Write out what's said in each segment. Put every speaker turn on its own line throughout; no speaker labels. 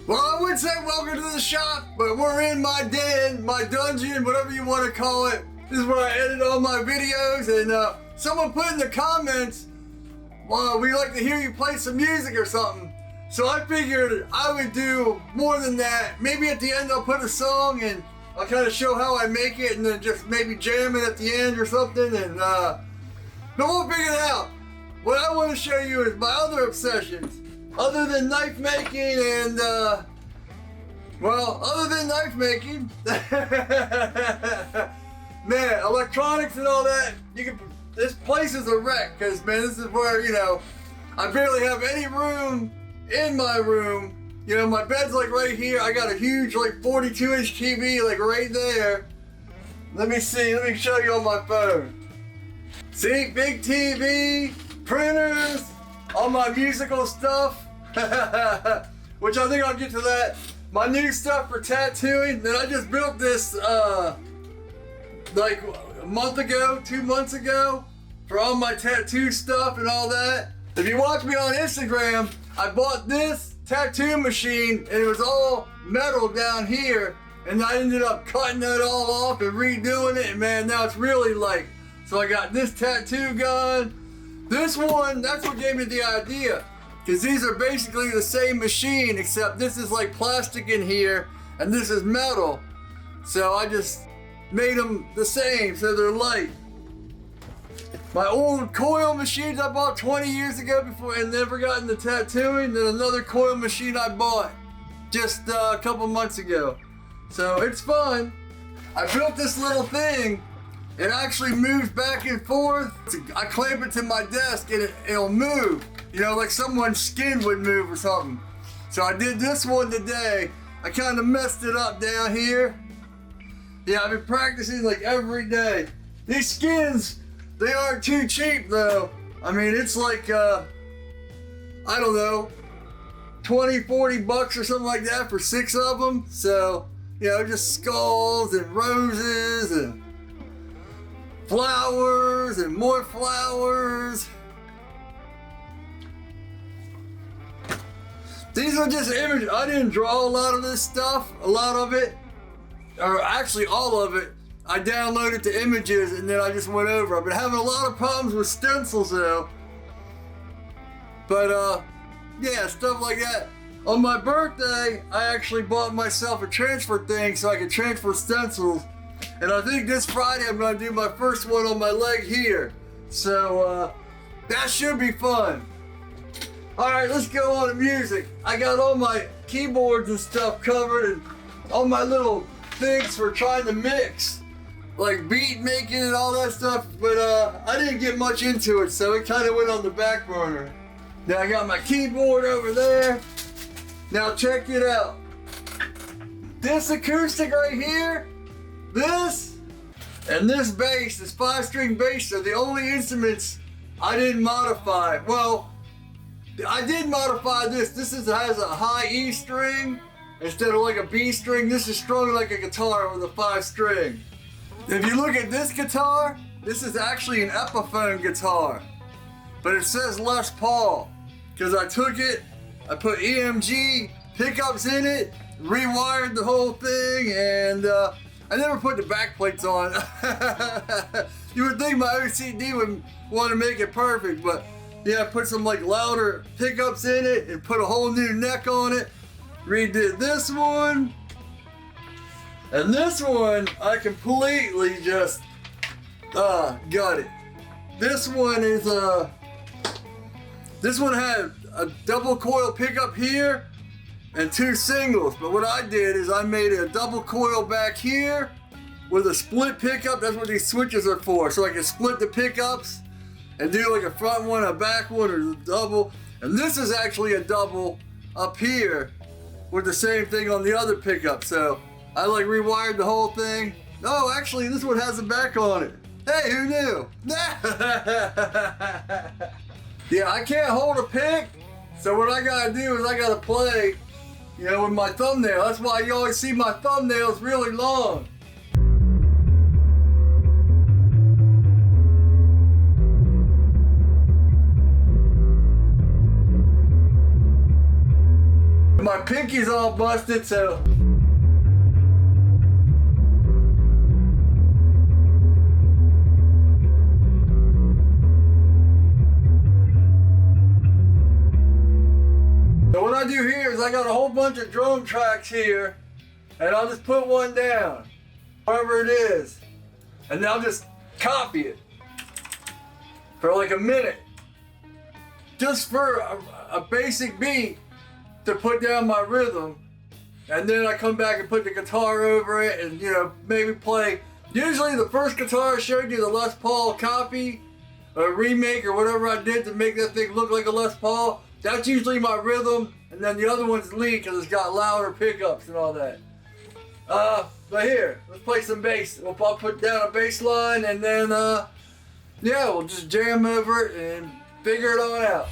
Well, I would say welcome to the shop, but we're in my den, my dungeon, whatever you want to call it. This is where I edit all my videos, and someone put in the comments, well, we'd like to hear you play some music or something. So I figured I would do more than that. Maybe at the end I'll put a song and I'll kind of show how I make it and then just maybe jam it at the end or something, and but we'll figure it out. What I want to show you is my other obsessions. Other than knife making and, other than knife making, man, electronics and all that, this place is a wreck, because, man, this is where, I barely have any room in my room. My bed's like right here. I got a huge, 42-inch TV, right there. Let me show you on my phone. See, big TV, printers, all my musical stuff. Which I think I'll get to that. My new stuff for tattooing. Then I just built this a month ago, 2 months ago, for all my tattoo stuff and all that. If you watch me on Instagram, I bought this tattoo machine and it was all metal down here, and I ended up cutting it all off and redoing it, and man, now it's really light. So I got this tattoo gun. This one, that's what gave me the idea. Because these are basically the same machine, except this is plastic in here and this is metal. So I just made them the same so they're light. My old coil machines I bought 20 years ago before and never got into tattooing. Then another coil machine I bought just a couple months ago. So it's fun. I built this little thing. It actually moves back and forth. I clamp it to my desk and it'll move. Like someone's skin would move or something. So I did this one today. I kind of messed it up down here. Yeah, I've been practicing every day. These skins, they aren't too cheap though. I mean, it's I don't know, 20, 40 bucks or something like that for 6 of them. So, just skulls and roses and flowers and more flowers. These are just images. I didn't draw a lot of this stuff. A lot of it, or actually all of it, I downloaded the images and then I just went over. I've been having a lot of problems with stencils though. But yeah, stuff like that. On my birthday, I actually bought myself a transfer thing so I could transfer stencils. And I think this Friday I'm going to do my first one on my leg here. So that should be fun. Alright, let's go on to music. I got all my keyboards and stuff covered and all my little things for trying to mix. Like beat making and all that stuff. But I didn't get much into it, so it kind of went on the back burner. Now I got my keyboard over there. Now check it out. This acoustic right here, this, and this bass, this 5-string bass, are the only instruments I didn't modify. Well, I did modify this. This has a high E string instead of a B string. This is strung like a guitar with a 5-string. If you look at this guitar, this is actually an Epiphone guitar, but it says Les Paul because I took it, I put EMG pickups in it, rewired the whole thing, and I never put the back plates on. You would think my OCD would want to make it perfect, but yeah, I put some louder pickups in it and put a whole new neck on it. Redid this one. And this one, I completely just got it. This one is this one had a double coil pickup here and 2 singles. But what I did is I made a double coil back here with a split pickup. That's what these switches are for. So I can split the pickups and do a front one, a back one, or a double. And this is actually a double up here with the same thing on the other pickup. So I rewired the whole thing. Oh, actually this one has a back on it. Hey, who knew? Yeah, I can't hold a pick. So what I gotta do is I gotta play, with my thumbnail. That's why you always see my thumbnails really long. my pinky's all busted, so. So what I do here is I got a whole bunch of drum tracks here, and I'll just put one down, wherever it is, and then I'll just copy it for like a minute, just for a basic beat to put down my rhythm, and then I come back and put the guitar over it, and maybe play. Usually the first guitar I showed you, the Les Paul copy, or remake, or whatever I did to make that thing look like a Les Paul. That's usually my rhythm, and then the other one's lead because it's got louder pickups and all that. But here, let's play some bass. I'll put down a bass line, and then, we'll just jam over it and figure it on out.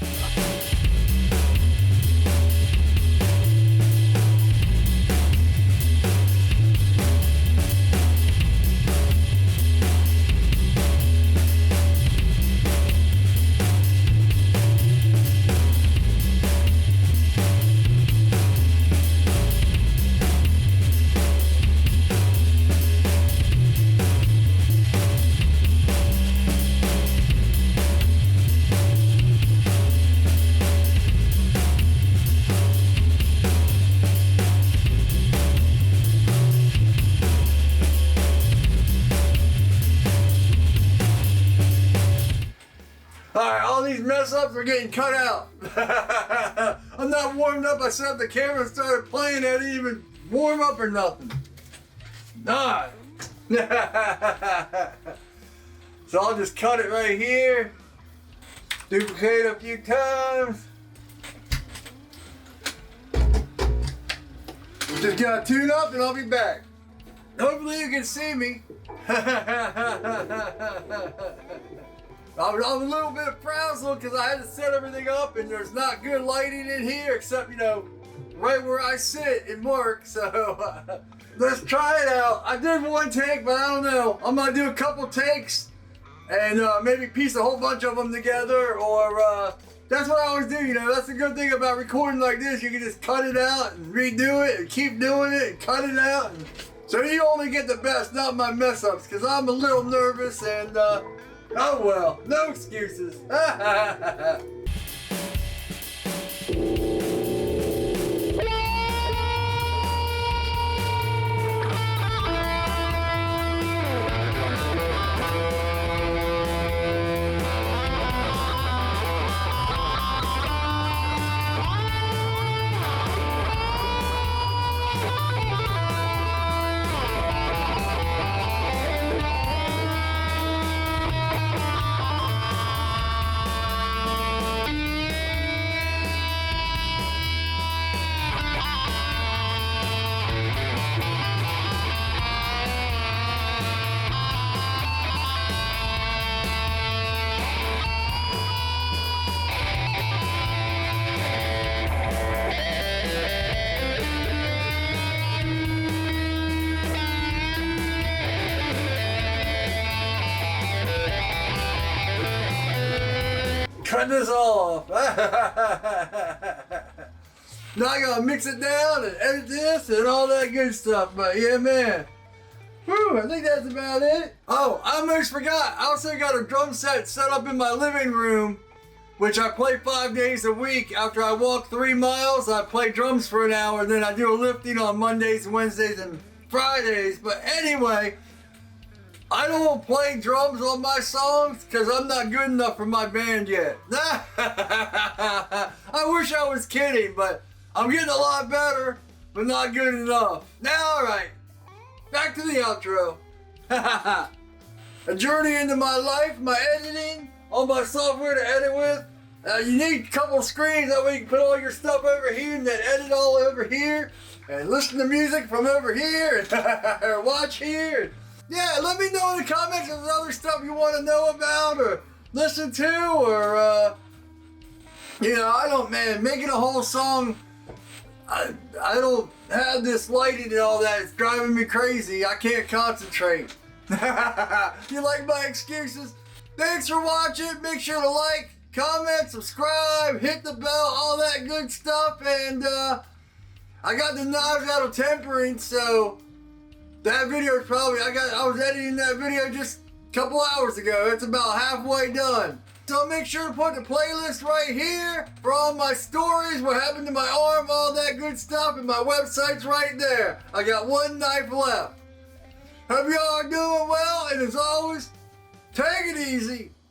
Alright, all these mess ups are getting cut out. I'm not warmed up. I set up the camera and started playing. I didn't even warm up or nothing. Alright. So I'll just cut it right here. Duplicate a few times. Just gotta tune up and I'll be back. Hopefully you can see me. I'm a little bit frazzled because I had to set everything up and there's not good lighting in here except, right where I sit and work. So let's try it out. I did one take, but I don't know. I'm going to do a couple takes and maybe piece a whole bunch of them together, or that's what I always do. That's the good thing about recording like this. You can just cut it out and redo it and keep doing it and cut it out. So you only get the best, not my mess ups, because I'm a little nervous and oh well, no excuses. Cut this off. Now I gotta mix it down and edit this and all that good stuff. But yeah, man. Whew, I think that's about it. Oh, I almost forgot. I also got a drum set up in my living room, which I play 5 days a week. After I walk 3 miles, I play drums for an hour. Then I do a lifting on Mondays, Wednesdays, and Fridays. But anyway, I don't play drums on my songs because I'm not good enough for my band yet. I wish I was kidding, but I'm getting a lot better, but not good enough. Now, alright, back to the outro. A journey into my life, my editing, all my software to edit with. You need a couple screens, that way you can put all your stuff over here and then edit all over here and listen to music from over here and or watch here. Yeah, let me know in the comments if there's other stuff you want to know about or listen to, or, making a whole song. I don't have this lighting and all that. It's driving me crazy. I can't concentrate. You like my excuses? Thanks for watching. Make sure to like, comment, subscribe, hit the bell, all that good stuff, and, I got the knives out of tempering, so that video is probably, I was editing that video just a couple hours ago. It's about halfway done. So make sure to put the playlist right here for all my stories, what happened to my arm, all that good stuff, and my website's right there. I got one knife left. Hope y'all are doing well, and as always, take it easy.